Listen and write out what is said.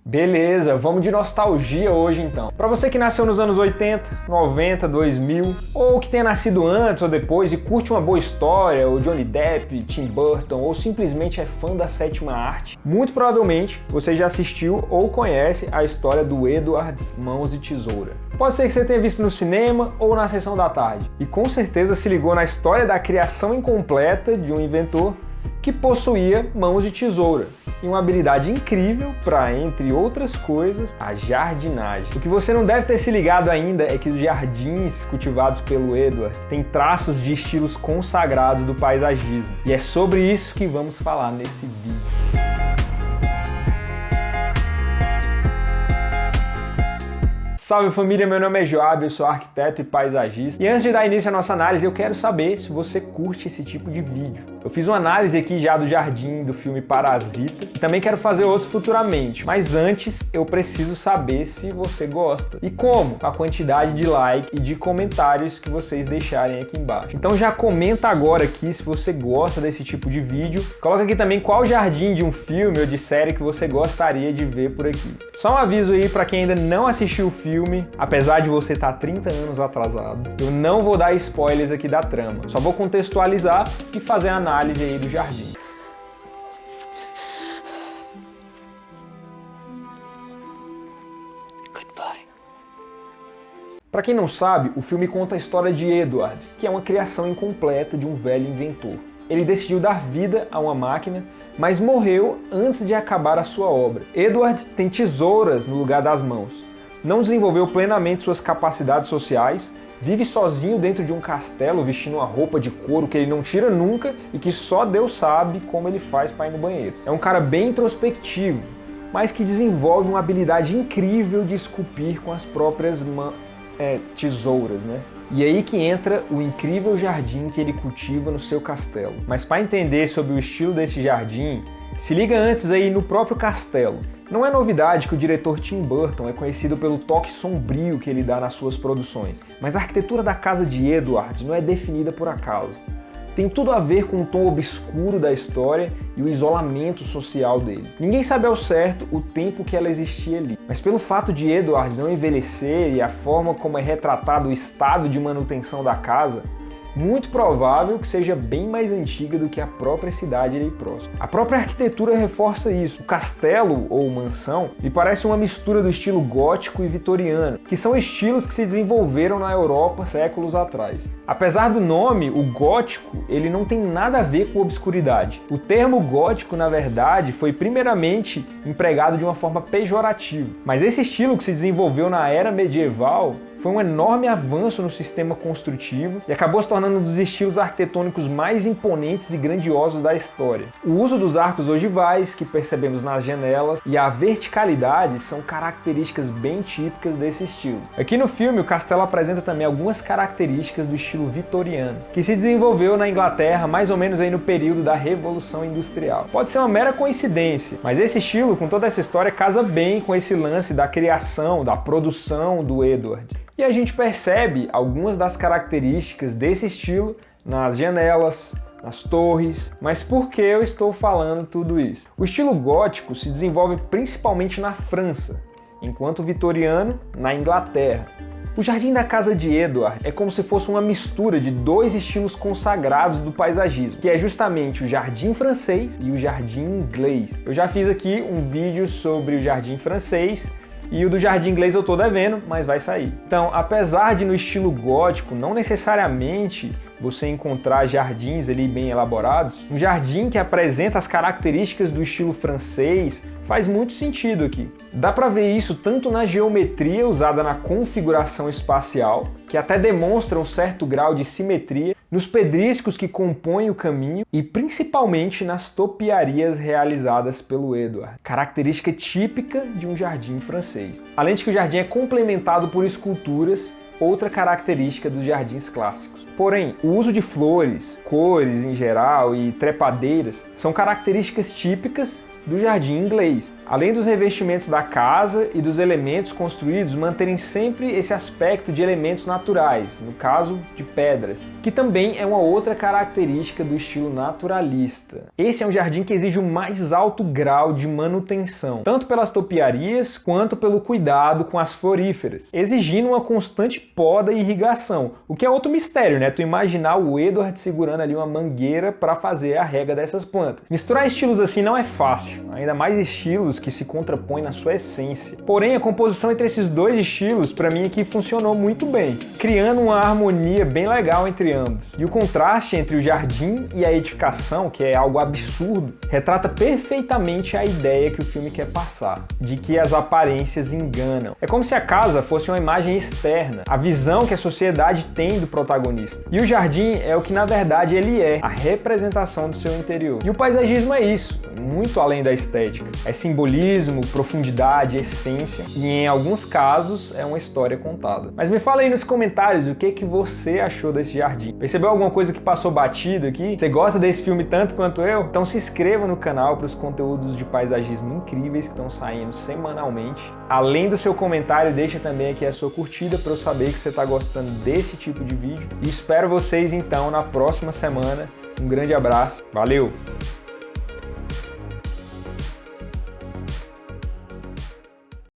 Beleza, vamos de nostalgia hoje então. Para você que nasceu nos anos 80, 90, 2000, ou que tenha nascido antes ou depois e curte uma boa história, ou Johnny Depp, Tim Burton, ou simplesmente é fã da sétima arte, muito provavelmente você já assistiu ou conhece a história do Edward Mãos de Tesoura. Pode ser que você tenha visto no cinema ou na sessão da tarde, e com certeza se ligou na história da criação incompleta de um inventor que possuía mãos de tesoura e uma habilidade incrível para, entre outras coisas, a jardinagem. O que você não deve ter se ligado ainda é que os jardins cultivados pelo Edward têm traços de estilos consagrados do paisagismo. E é sobre isso que vamos falar nesse vídeo. Salve família, meu nome é Joab, eu sou arquiteto e paisagista. E antes de dar início à nossa análise, eu quero saber se você curte esse tipo de vídeo. Eu fiz uma análise aqui já do jardim do filme Parasita e também quero fazer outros futuramente. Mas antes, eu preciso saber se você gosta. E como? Com a quantidade de like e de comentários que vocês deixarem aqui embaixo. Então já comenta agora aqui se você gosta desse tipo de vídeo. Coloca aqui também qual jardim de um filme ou de série que você gostaria de ver por aqui. Só um aviso aí para quem ainda não assistiu o filme. Apesar de você estar 30 anos atrasado, eu não vou dar spoilers aqui da trama, só vou contextualizar e fazer a análise aí do jardim. Para quem não sabe, o filme conta a história de Edward, que é uma criação incompleta de um velho inventor. Ele decidiu dar vida a uma máquina, mas morreu antes de acabar a sua obra. Edward tem tesouras no lugar das mãos. Não desenvolveu plenamente suas capacidades sociais, vive sozinho dentro de um castelo vestindo uma roupa de couro que ele não tira nunca e que só Deus sabe como ele faz para ir no banheiro. É um cara bem introspectivo, mas que desenvolve uma habilidade incrível de esculpir com as próprias tesouras, né? E aí que entra o incrível jardim que ele cultiva no seu castelo. Mas para entender sobre o estilo desse jardim, se liga antes aí no próprio castelo. Não é novidade que o diretor Tim Burton é conhecido pelo toque sombrio que ele dá nas suas produções, mas a arquitetura da casa de Edward não é definida por acaso. Tem tudo a ver com o tom obscuro da história e o isolamento social dele. Ninguém sabe ao certo o tempo que ela existia ali, mas pelo fato de Edward não envelhecer e a forma como é retratado o estado de manutenção da casa, muito provável que seja bem mais antiga do que a própria cidade ali próxima. A própria arquitetura reforça isso. O castelo, ou mansão, me parece uma mistura do estilo gótico e vitoriano, que são estilos que se desenvolveram na Europa séculos atrás. Apesar do nome, o gótico, ele não tem nada a ver com obscuridade. O termo gótico, na verdade, foi primeiramente empregado de uma forma pejorativa. Mas esse estilo que se desenvolveu na era medieval foi um enorme avanço no sistema construtivo e acabou se tornando um dos estilos arquitetônicos mais imponentes e grandiosos da história. O uso dos arcos ogivais, que percebemos nas janelas, e a verticalidade são características bem típicas desse estilo. Aqui no filme, o castelo apresenta também algumas características do estilo vitoriano, que se desenvolveu na Inglaterra mais ou menos aí no período da Revolução Industrial. Pode ser uma mera coincidência, mas esse estilo, com toda essa história, casa bem com esse lance da criação, da produção do Edward. E a gente percebe algumas das características desse estilo nas janelas, nas torres. Mas por que eu estou falando tudo isso? O estilo gótico se desenvolve principalmente na França, enquanto o vitoriano na Inglaterra. O jardim da casa de Edward é como se fosse uma mistura de dois estilos consagrados do paisagismo, que é justamente o jardim francês e o jardim inglês. Eu já fiz aqui um vídeo sobre o jardim francês, e o do jardim inglês eu tô devendo, mas vai sair. Então, apesar de no estilo gótico não necessariamente você encontrar jardins ali bem elaborados, um jardim que apresenta as características do estilo francês faz muito sentido aqui. Dá para ver isso tanto na geometria usada na configuração espacial, que até demonstra um certo grau de simetria, nos pedriscos que compõem o caminho e principalmente nas topiarias realizadas pelo Edward, característica típica de um jardim francês. Além de que o jardim é complementado por esculturas, outra característica dos jardins clássicos. Porém, o uso de flores, cores em geral e trepadeiras são características típicas do jardim inglês. Além dos revestimentos da casa e dos elementos construídos manterem sempre esse aspecto de elementos naturais, no caso de pedras, que também é uma outra característica do estilo naturalista. Esse é um jardim que exige o mais alto grau de manutenção, tanto pelas topiarias quanto pelo cuidado com as floríferas, exigindo uma constante poda e irrigação, o que é outro mistério, né? Tu imaginar o Edward segurando ali uma mangueira para fazer a rega dessas plantas. Misturar estilos assim não é fácil, ainda mais estilos que se contrapõem na sua essência. Porém, a composição entre esses dois estilos, para mim, aqui funcionou muito bem, criando uma harmonia bem legal entre ambos. E o contraste entre o jardim e a edificação, que é algo absurdo, retrata perfeitamente a ideia que o filme quer passar, de que as aparências enganam. É como se a casa fosse uma imagem externa, a visão que a sociedade tem do protagonista. E o jardim é o que, na verdade, ele é, a representação do seu interior. E o paisagismo é isso, muito além da estética. É simbolismo, profundidade, essência e, em alguns casos, é uma história contada. Mas me fala aí nos comentários o que você achou desse jardim. Percebeu alguma coisa que passou batido aqui? Você gosta desse filme tanto quanto eu? Então se inscreva no canal para os conteúdos de paisagismo incríveis que estão saindo semanalmente. Além do seu comentário, deixa também aqui a sua curtida para eu saber que você está gostando desse tipo de vídeo. E espero vocês então na próxima semana. Um grande abraço, valeu!